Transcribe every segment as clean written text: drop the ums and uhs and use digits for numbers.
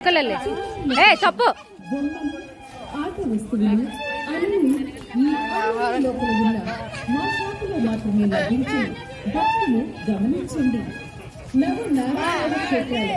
చెప్పు ఆట వస్తువులు అన్ని ఈ ఆలయం లోపల ఉన్న మా షాపులో మాత్రమే లభించి భక్తులు గమనించండి. నవనారాయణ క్షేత్రాలు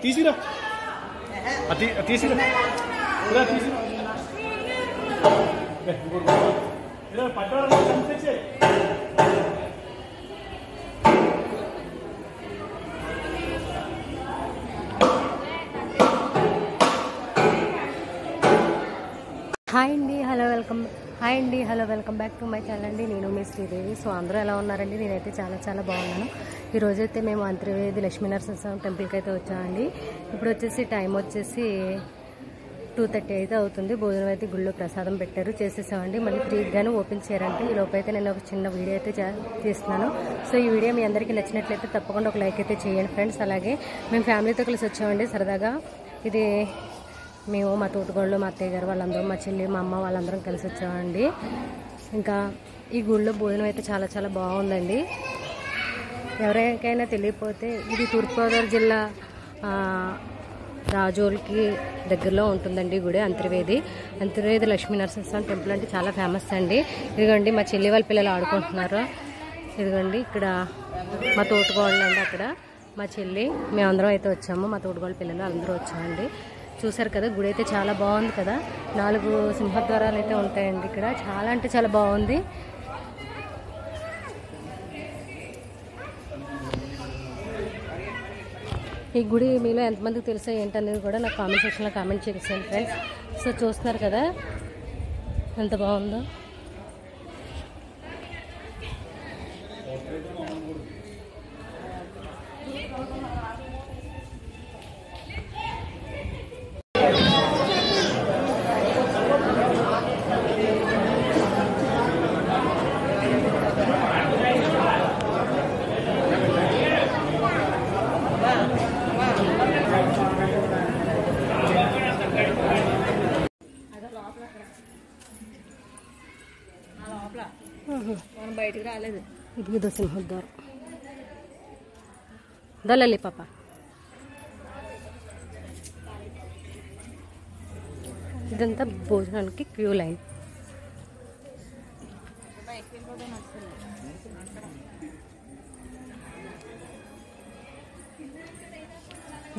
తీసిరా తీసిరా తీసిరా హాయ్ అండి hello welcome back to my channel అండి. నేను మీ శ్రీదేవి. సో అందరూ ఎలా ఉన్నారండి? నేనైతే చాలా బాగున్నాను. ఈరోజైతే మేము అంతర్వేది లక్ష్మీనరసింహస్వామి టెంపుల్కి అయితే వచ్చామండి. ఇప్పుడు వచ్చేసి టైం వచ్చేసి 2:30 అయితే అవుతుంది. భోజనం అయితే గుళ్ళో ప్రసాదం పెట్టారు, చేసేసామండి. మళ్ళీ 3 ఓపెన్ చేయారంటే ఈ లోపు అయితే నేను ఒక చిన్న వీడియో అయితే తీస్తున్నాను. సో ఈ వీడియో మీ అందరికీ నచ్చినట్లయితే తప్పకుండా ఒక లైక్ అయితే చేయండి ఫ్రెండ్స్. అలాగే మేము ఫ్యామిలీతో కలిసి వచ్చామండి సరదాగా. ఇది మేము మా తోటగోళ్ళు, మా అత్తయ్య గారు వాళ్ళందరూ, మా చెల్లి, మా అమ్మ వాళ్ళందరం కలిసి వచ్చామండి. ఇంకా ఈ గుళ్ళో భోజనం అయితే చాలా బాగుందండి. ఎవరికైనా తెలియకపోతే ఇది తూర్పుగోదావరి జిల్లా రాజోల్కి దగ్గరలో ఉంటుందండి గుడి. అంతర్వేది లక్ష్మీనరసింహస్వామి టెంపుల్ అంటే చాలా ఫేమస్ అండి. ఇదిగోండి మా చెల్లి వాళ్ళ పిల్లలు ఆడుకుంటున్నారు. ఇదిగోండి ఇక్కడ మా తోటగోళ్ళు అండి, అక్కడ మా చెల్లి, మేమందరం అయితే వచ్చాము. మా తోటగోళ్ళ పిల్లలు అందరూ వచ్చామండి. చూసారు కదా, గుడి అయితే చాలా బాగుంది కదా. 4 సింహద్వారాలు అయితే ఉంటాయండి ఇక్కడ. చాలా అంటే చాలా బాగుంది. ఈ గుడి మీలో ఎంతమందికి తెలుసా ఏంటనేది కూడా నాకు కామెంట్ సెక్షన్లో కామెంట్ చేసేయండి ఫ్రెండ్స్. సో చూస్తున్నారు కదా ఎంత బాగుందో. బయటికి రాలేదు. ఇది సింహద్వారం. దళలి పాప. ఇదంతా భోజనానికి క్యూ లైన్.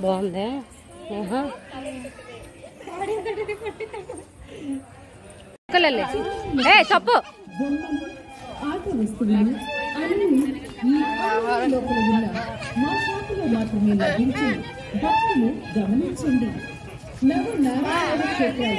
బాగుంది. తప్పు బొమ్మలు, ఆట వస్తువులు అన్ని ఈ ఆలయం లోపల ఉన్న మా షాపులో మాత్రమే లభించి భక్తులు గమనించండి. నవ నారాయణ క్షేత్రాలు